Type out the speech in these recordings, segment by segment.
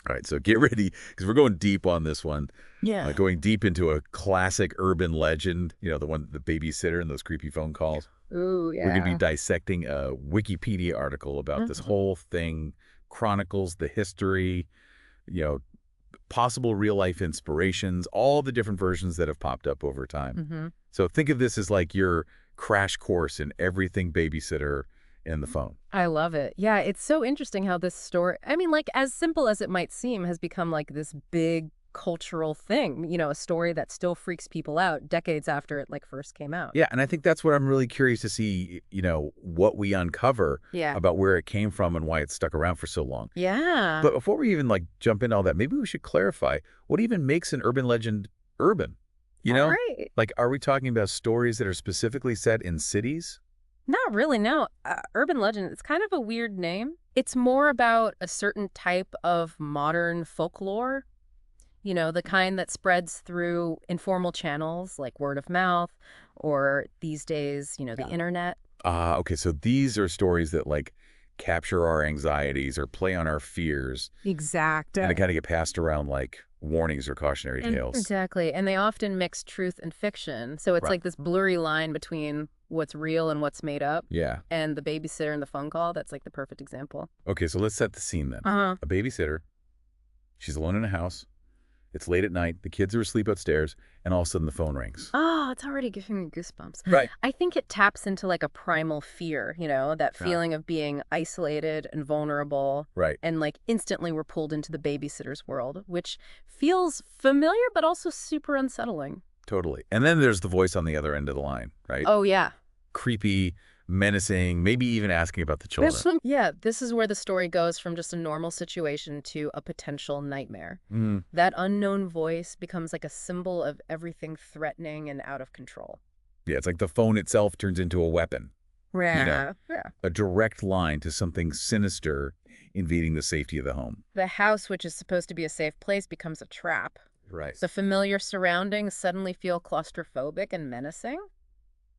All right, so get ready because we're going deep on this one. Yeah. Going deep into a classic urban legend, the one, the babysitter and those creepy phone calls. Ooh, We're going to be yeah. dissecting a Wikipedia article about this Mhm. whole thing, chronicles the history, you know, possible real life inspirations, all the different versions that have popped up over time. Mhm. So think of this as like your crash course in everything babysitter in the phone. I love it. Yeah, it's so interesting how this story, I mean, like, as simple as it might seem, has become like this big cultural thing, a story that still freaks people out decades after it, like, first came out. Yeah, and I think that's what I'm really curious to see, what we uncover Yeah. about where it came from and why it's stuck around for so long. Yeah. But before we even like jump into all that, maybe we should clarify what even makes an urban legend urban? You All know? right. Like, are we talking about stories that are specifically set in cities? Not really, no. Urban legend, it's kind of a weird name. It's more about a certain type of modern folklore, the kind that spreads through informal channels like word of mouth or these days, the Yeah. internet. Okay, so these are stories that like capture our anxieties or play on our fears, Exact. and they kind of get passed around like warnings or cautionary tales. Exactly. And they often mix truth and fiction. So it's Right. like this blurry line between what's real and what's made up. Yeah. And the babysitter and the phone call, that's like the perfect example. Okay, so let's set the scene then. Uh-huh. A babysitter, she's alone in a house. It's late at night. The kids are asleep upstairs, and all of a sudden the phone rings. Oh, it's already giving me goosebumps. Right. I think it taps into like a primal fear, that Yeah. feeling of being isolated and vulnerable. Right. And like instantly we're pulled into the babysitter's world, which feels familiar but also super unsettling. Totally. And then there's the voice on the other end of the line, right? Oh, yeah. Creepy, menacing, maybe even asking about the children. Yeah, this is where the story goes from just a normal situation to a potential nightmare. Mm, That unknown voice becomes like a symbol of everything threatening and out of control. yeah, it's like the phone itself turns into a weapon, Yeah. a direct line to something sinister invading the safety of the home. The house, which is supposed to be a safe place, becomes a trap. Right. The familiar surroundings suddenly feel claustrophobic and menacing.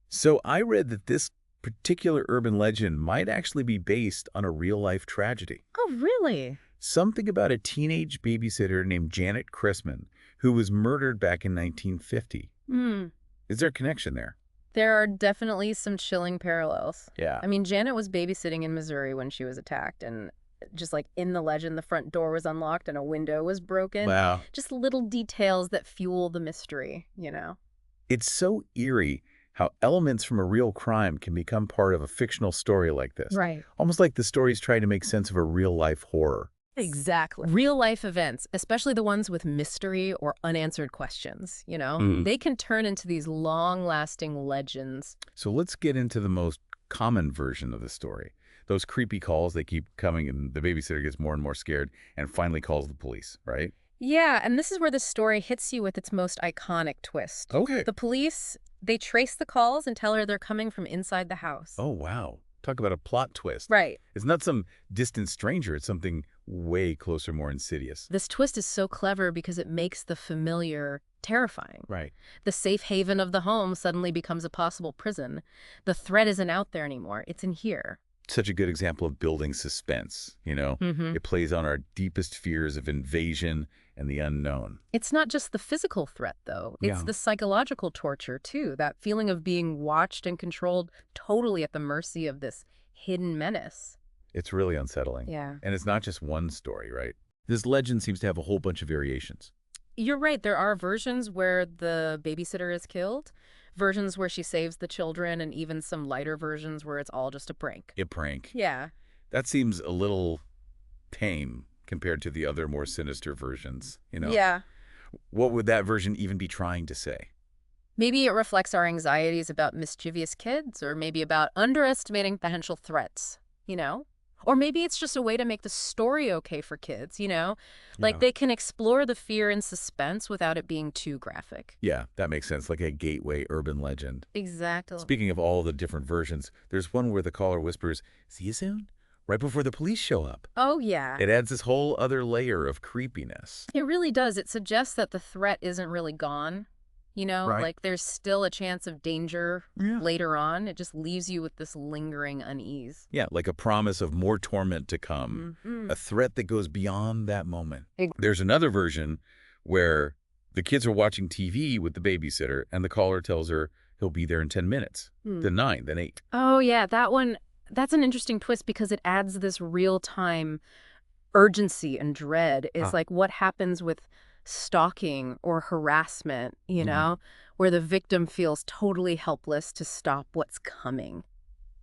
So I read that this particular urban legend might actually be based on a real-life tragedy. Oh, really? Something about a teenage babysitter named Janet Chrisman who was murdered back in 1950. Hmm. Is there a connection there? There are definitely some chilling parallels. Yeah. I mean, Janet was babysitting in Missouri when she was attacked, and just like in the legend, the front door was unlocked and a window was broken. Wow. Just little details that fuel the mystery. It's so eerie how elements from a real crime can become part of a fictional story like this. Right. Almost like the story's trying to make sense of a real-life horror. Exactly. Real life events, especially the ones with mystery or unanswered questions, Mm. they can turn into these long-lasting legends. So let's get into the most common version of the story. Those creepy calls, they keep coming, and the babysitter gets more and more scared and finally calls the police, right? Yeah, and this is where the story hits you with its most iconic twist. Okay. The police, they trace the calls and tell her they're coming from inside the house. Oh, wow. Talk about a plot twist. Right. It's not some distant stranger. It's something way closer, more insidious. This twist is so clever because it makes the familiar terrifying. Right. The safe haven of the home suddenly becomes a possible prison. The threat isn't out there anymore. It's in here. Such a good example of building suspense. Mm-hmm. It plays on our deepest fears of invasion and the unknown. It's not just the physical threat, though. It's Yeah. the psychological torture, too. That feeling of being watched and controlled totally at the mercy of this hidden menace. It's really unsettling. Yeah. And it's not just one story, right? This legend seems to have a whole bunch of variations. You're right. There are versions where the babysitter is killed, versions where she saves the children, and even some lighter versions where it's all just a prank. A prank. Yeah. That seems a little tame compared to the other more sinister versions. Yeah. What would that version even be trying to say? Maybe it reflects our anxieties about mischievous kids, or maybe about underestimating potential threats. Or maybe it's just a way to make the story okay for kids. Like Yeah. they can explore the fear and suspense without it being too graphic. Yeah, that makes sense, like a gateway urban legend. Exactly. Speaking of all the different versions, there's one where the caller whispers, "See you soon?" right before the police show up. Oh, yeah. It adds this whole other layer of creepiness. It really does. It suggests that the threat isn't really gone. Right. like there's still a chance of danger Yeah. later on. It just leaves you with this lingering unease. Yeah, like a promise of more torment to come, Hmm. a threat that goes beyond that moment. There's another version where the kids are watching TV with the babysitter, and the caller tells her he'll be there in 10 minutes, then 9, then 8. Oh, yeah, that one, that's an interesting twist because it adds this real-time urgency and dread. Is like what happens with stalking or harassment, where the victim feels totally helpless to stop what's coming.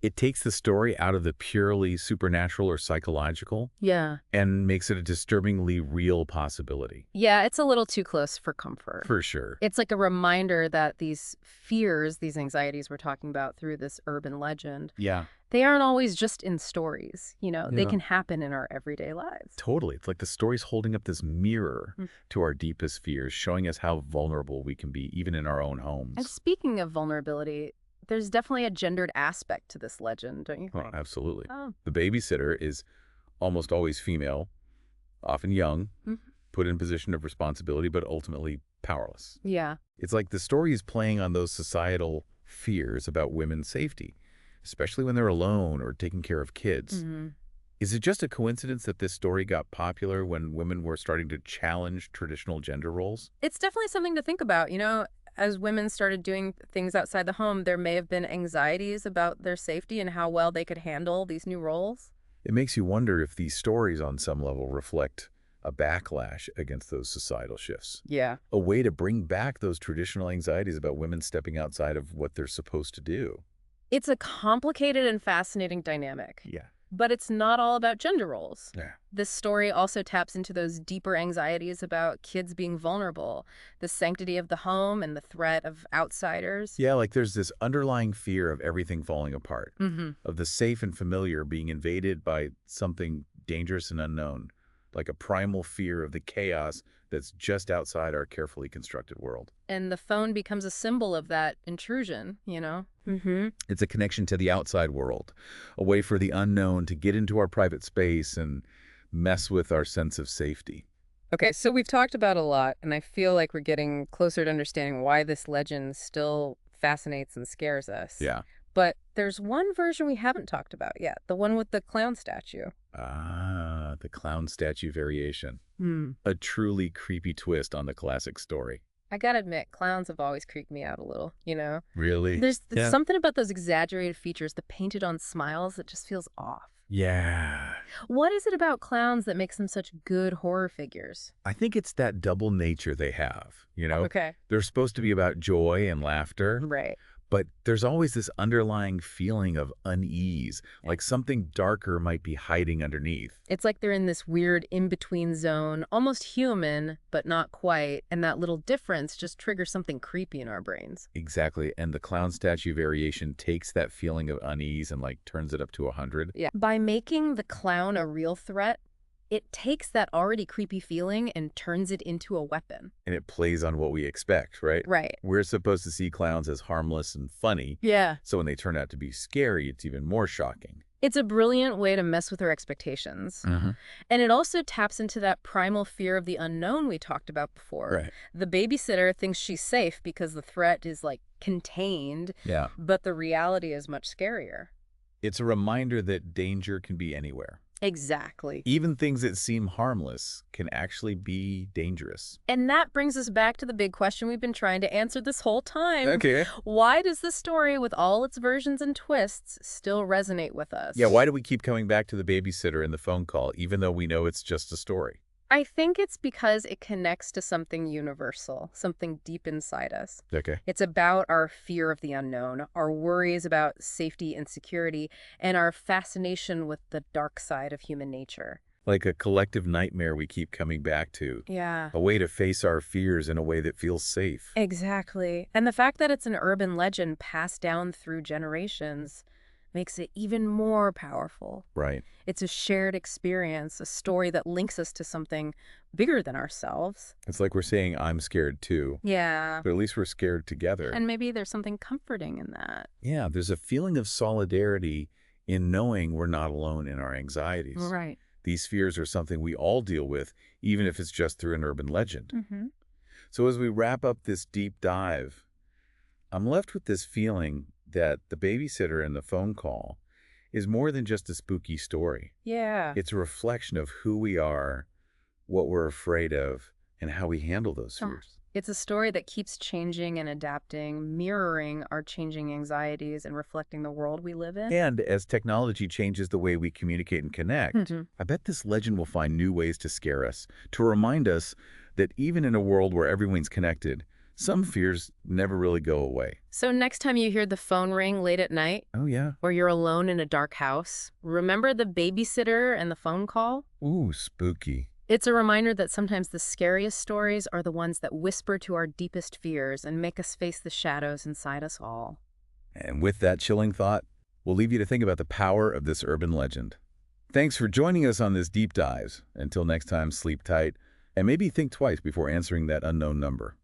It takes the story out of the purely supernatural or psychological Yeah. and makes it a disturbingly real possibility. Yeah, it's a little too close for comfort. For sure. It's like a reminder that these fears, these anxieties we're talking about through this urban legend, Yeah. they aren't always just in stories. They Yeah. can happen in our everyday lives. Totally. It's like the story's holding up this mirror Mm. to our deepest fears, showing us how vulnerable we can be, even in our own And homes. speaking of vulnerability, there's definitely a gendered aspect to this legend, don't you Oh, think? absolutely. Oh. The babysitter is almost always female, often young, Mhm. put in position of responsibility, but ultimately powerless. Yeah. It's like the story is playing on those societal fears about women's safety, especially when they're alone or taking care of kids. Hmm. Is it just a coincidence that this story got popular when women were starting to challenge traditional gender roles? It's definitely something to think about. As women started doing things outside the home, there may have been anxieties about their safety and how well they could handle these new roles. It makes you wonder if these stories on some level reflect a backlash against those societal shifts. Yeah. A way to bring back those traditional anxieties about women stepping outside of what they're supposed to do. It's a complicated and fascinating dynamic. Yeah. But it's not all about gender roles. Yeah. This story also taps into those deeper anxieties about kids being vulnerable, the sanctity of the home and the threat of outsiders. Yeah, like there's this underlying fear of everything falling apart, Mm-hmm. of the safe and familiar being invaded by something dangerous and unknown, like a primal fear of the chaos that's just outside our carefully constructed world. And the phone becomes a symbol of that intrusion. Mm-hmm. It's a connection to the outside world, a way for the unknown to get into our private space and mess with our sense of safety. Okay, so we've talked about a lot, and I feel like we're getting closer to understanding why this legend still fascinates and scares us. Yeah. But there's one version we haven't talked about yet, the one with the clown statue. Ah, the clown statue variation. Hmm. A truly creepy twist on the classic story. I gotta admit, clowns have always creeped me out a little, Really? There's Yeah. something about those exaggerated features, the painted-on smiles, that just feels off. Yeah. What is it about clowns that makes them such good horror figures? I think it's that double nature they have, Okay. They're supposed to be about joy and laughter, Right. but there's always this underlying feeling of unease, like something darker might be hiding underneath. It's like they're in this weird in-between zone, almost human, but not quite, and that little difference just triggers something creepy in our brains. Exactly, and the clown statue variation takes that feeling of unease and turns it up to 100. Yeah. By making the clown a real threat, it takes that already creepy feeling and turns it into a weapon. And it plays on what we expect, right? Right. We're supposed to see clowns as harmless and funny, Yeah. so when they turn out to be scary, it's even more shocking. It's a brilliant way to mess with our expectations. And it also taps into that primal fear of the unknown we talked about before. Right. The babysitter thinks she's safe because the threat is contained, Yeah. but the reality is much scarier. It's a reminder that danger can be anywhere. Exactly. Even things that seem harmless can actually be dangerous. And that brings us back to the big question we've been trying to answer this whole time. Okay. Why does this story, with all its versions and twists, still resonate with us? Yeah, why do we keep coming back to the babysitter in the phone call, even though we know it's just a story? I think it's because it connects to something universal, something deep inside us. Okay. It's about our fear of the unknown, our worries about safety and security, and our fascination with the dark side of human nature. Like a collective nightmare we keep coming back to. Yeah. A way to face our fears in a way that feels safe. Exactly. And the fact that it's an urban legend passed down through generations makes it even more powerful. Right. It's a shared experience, a story that links us to something bigger than ourselves. It's like we're saying, I'm scared too. Yeah. But at least we're scared together. And maybe there's something comforting in that. Yeah, there's a feeling of solidarity in knowing we're not alone in our anxieties. Right. These fears are something we all deal with, even if it's just through an urban legend. Mm-hmm. So as we wrap up this deep dive, I'm left with this feeling that the babysitter and the phone call is more than just a spooky story. Yeah. It's a reflection of who we are, what we're afraid of, and how we handle those fears. It's a story that keeps changing and adapting, mirroring our changing anxieties and reflecting the world we live in. And as technology changes the way we communicate and connect, I bet this legend will find new ways to scare us, to remind us that even in a world where everyone's connected, some fears never really go away. So next time you hear the phone ring late at night, Oh, yeah? or you're alone in a dark house, remember the babysitter and the phone call? Ooh, spooky. It's a reminder that sometimes the scariest stories are the ones that whisper to our deepest fears and make us face the shadows inside us all. And with that chilling thought, we'll leave you to think about the power of this urban legend. Thanks for joining us on this deep dive. Until next time, sleep tight, and maybe think twice before answering that unknown number.